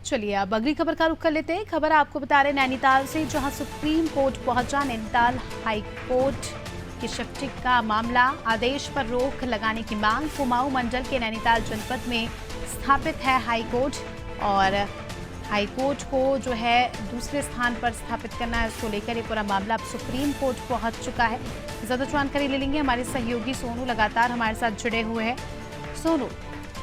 चलिए अब अगली खबर का रुख कर लेते हैं। खबर आपको बता रहे नैनीताल से, जहां सुप्रीम कोर्ट पहुंचा नैनीताल हाई कोर्ट की शिफ्टिंग का मामला। आदेश पर रोक लगाने की मांग। कुमाऊं मंडल के नैनीताल जनपद में स्थापित है हाई कोर्ट और हाई कोर्ट को जो है दूसरे स्थान पर स्थापित करना है, उसको लेकर ये पूरा मामला अब सुप्रीम कोर्ट पहुंच चुका है। ज्यादा जानकारी ले लेंगे, हमारे सहयोगी सोनू लगातार हमारे साथ जुड़े हुए हैं। सोनू,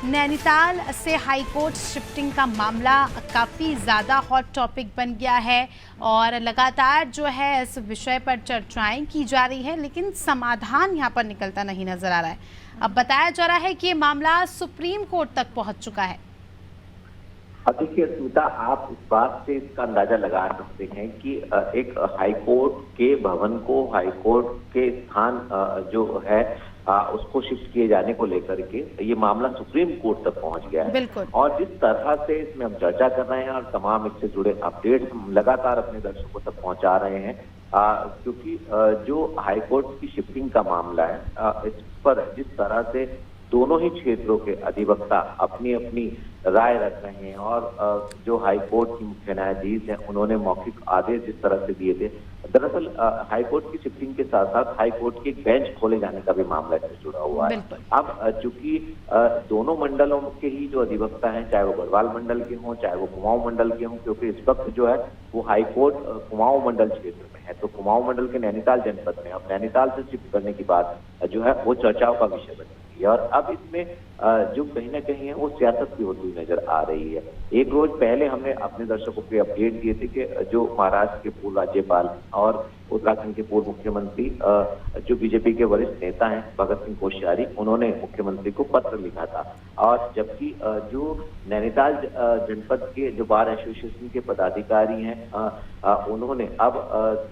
नैनीताल से हाई कोर्ट शिफ्टिंग का मामला काफ़ी ज़्यादा हॉट टॉपिक बन गया है और लगातार जो है इस विषय पर चर्चाएं की जा रही है, लेकिन समाधान यहां पर निकलता नहीं नजर आ रहा है। अब बताया जा रहा है कि ये मामला सुप्रीम कोर्ट तक पहुंच चुका है। अब देखिए स्मिता, आप इस बात से इसका अंदाजा लगा सकते हैं कि एक हाई कोर्ट के भवन को हाई कोर्ट के स्थान जो है उसको शिफ्ट किए जाने को लेकर के ये मामला सुप्रीम कोर्ट तक पहुंच गया है। बिल्कुल। और जिस तरह से इसमें हम चर्चा कर रहे हैं और तमाम इससे जुड़े अपडेट्स हम लगातार अपने दर्शकों तक पहुंचा रहे हैं, क्योंकि जो हाई कोर्ट की शिफ्टिंग का मामला है, इस पर जिस तरह से दोनों ही क्षेत्रों के अधिवक्ता अपनी अपनी राय रख रहे हैं और जो हाई कोर्ट की मुख्य न्यायाधीश हैं उन्होंने मौखिक आदेश जिस तरह से दिए थे, दरअसल हाई कोर्ट की शिफ्टिंग के साथ साथ हाई कोर्ट की एक बेंच खोले जाने का भी मामला इससे जुड़ा हुआ है। अब चूंकि दोनों मंडलों के ही जो अधिवक्ता हैं, चाहे वो गढ़वाल मंडल के हों चाहे वो कुमाऊं मंडल के हों, क्योंकि इस वक्त जो है वो हाई कोर्ट कुमाऊं मंडल क्षेत्र में है, तो कुमाऊं मंडल के नैनीताल जनपद में अब नैनीताल से शिफ्ट करने की बात जो है वो चर्चाओं का विषय बनी है। और अब इसमें जो कहीं ना कहीं है वो सियासत भी होती हुई नजर आ रही है। एक रोज पहले हमने अपने दर्शकों को अपडेट दिए थे कि जो महाराष्ट्र के पूर्व राज्यपाल और उत्तराखंड के पूर्व मुख्यमंत्री जो बीजेपी के वरिष्ठ नेता हैं भगत सिंह कोश्यारी, उन्होंने मुख्यमंत्री को पत्र लिखा था। और जबकि जो नैनीताल जनपद के जो बार एसोसिएशन के पदाधिकारी हैं, उन्होंने अब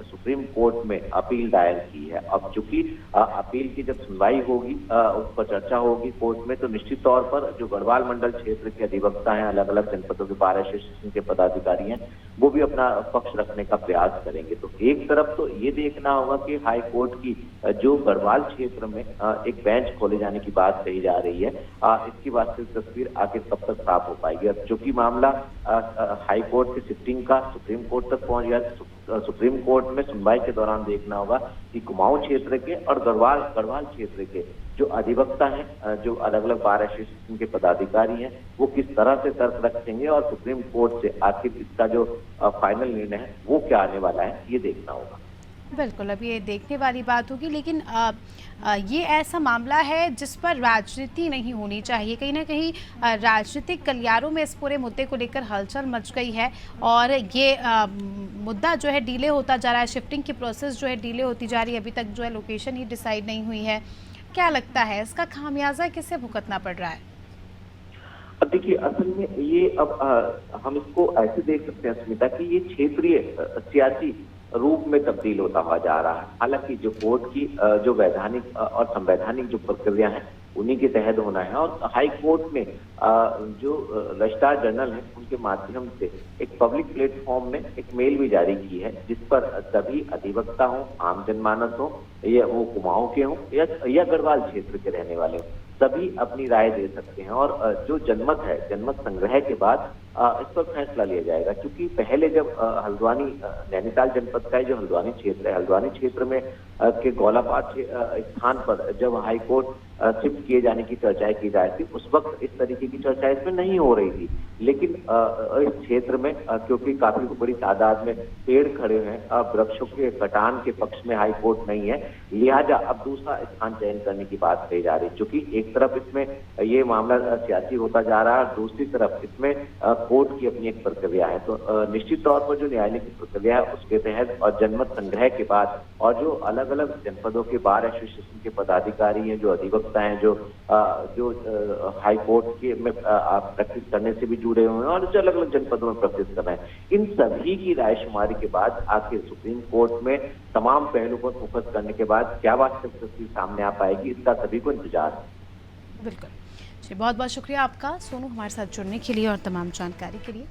सुप्रीम कोर्ट में अपील दायर की है। अब चूंकि अपील की जब सुनवाई होगी, उस पर चर्चा होगी कोर्ट में, तो निश्चित तौर पर जो गढ़वाल मंडल क्षेत्र के अधिवक्ता हैं, अलग अलग जनपदों के बार एसोसिएशन के पदाधिकारी हैं, वो भी अपना पक्ष रखने का प्रयास करेंगे। तो एक तरफ तो ये देखना होगा कि हाई कोर्ट की जो गढ़वाल क्षेत्र में एक बेंच खोले जाने की बात कही जा रही है, इसकी वास्तविक तस्वीर आखिर कब तक साफ हो पाएगी। अब चूंकि मामला हाई कोर्ट की शिफ्टिंग का सुप्रीम कोर्ट तक पहुंच गया, सुप्रीम कोर्ट में सुनवाई के दौरान देखना होगा कि कुमाऊं क्षेत्र के और गढ़वाल क्षेत्र के जो अधिवक्ता हैं, जो अलग अलग बार एसोसिएशन के पदाधिकारी हैं, वो किस तरह से तर्क रखेंगे और सुप्रीम कोर्ट से आखिर इसका जो फाइनल निर्णय है वो क्या आने वाला है, ये देखना होगा। बिल्कुल, अब ये देखने वाली बात होगी, लेकिन ये ऐसा मामला है जिस पर राजनीति नहीं होनी चाहिए। कहीं ना कहीं राजनीतिक गलियारों में इस पूरे मुद्दे को लेकर हलचल मच गई है और ये मुद्दा जो है डिले होता जा रहा है। शिफ्टिंग की प्रोसेस जो है डिले होती जा रही है, अभी तक जो है लोकेशन ही डिसाइड नहीं हुई है। क्या लगता है इसका खामियाजा किसे भुगतना पड़ रहा है? अब देखिए, असल में ये अब हम इसको ऐसे देख सकते हैं स्मिता कि ये क्षेत्रीय सियासी रूप में तब्दील होता हुआ जा रहा है। हालांकि जो कोर्ट की जो वैधानिक और संवैधानिक जो प्रक्रिया है उन्हीं के तहत होना है, और हाई कोर्ट में जो रजिस्ट्रार जनरल है उनके माध्यम से एक पब्लिक प्लेटफॉर्म में एक मेल भी जारी की है, जिस पर सभी अधिवक्ता हो, आम जनमानस हो, या वो कुमाऊं के हों या गढ़वाल क्षेत्र के रहने वाले हों, सभी अपनी राय दे सकते हैं। और जो जनमत है, जनमत संग्रह के बाद इस पर फैसला लिया जाएगा। क्योंकि पहले जब हल्द्वानी नैनीताल जनपद का जो हल्द्वानी क्षेत्र है, हल्द्वानी क्षेत्र में के गौलापाट स्थान पर जब हाई कोर्ट शिफ्ट किए जाने की चर्चाएं की जा रही थी, उस वक्त इस तरीके की चर्चाएं इसमें नहीं हो रही थी। लेकिन इस क्षेत्र में क्योंकि काफी बड़ी तादाद में पेड़ खड़े हैं, वृक्षों के कटान के पक्ष में हाई कोर्ट नहीं है, लिहाजा अब दूसरा स्थान चयन करने की बात कही जा रही है। क्योंकि एक तरफ इसमें ये मामला सियासी होता जा रहा है, दूसरी तरफ इसमें कोर्ट की अपनी एक प्रक्रिया है। तो निश्चित तौर पर जो न्यायालय की प्रक्रिया है उसके तहत और जनमत संग्रह के बाद और जो अलग अलग जनपदों के बार एसोसिएशन के पदाधिकारी हैं, जो अधिवक्ता हैं, जो हाई कोर्ट के में प्रैक्टिस करने से भी जुड़े हुए हैं और जो अलग अलग जनपदों में प्रैक्टिस कर रहे हैं, इन सभी की रायशुमारी के बाद आखिर सुप्रीम कोर्ट में तमाम पहलू पर फोकस करने के बाद क्या वास्तविक तस्वीर सामने आ पाएगी, इसका सभी को इंतजार है। बिल्कुल जी, बहुत बहुत शुक्रिया आपका सोनू, हमारे साथ जुड़ने के लिए और तमाम जानकारी के लिए।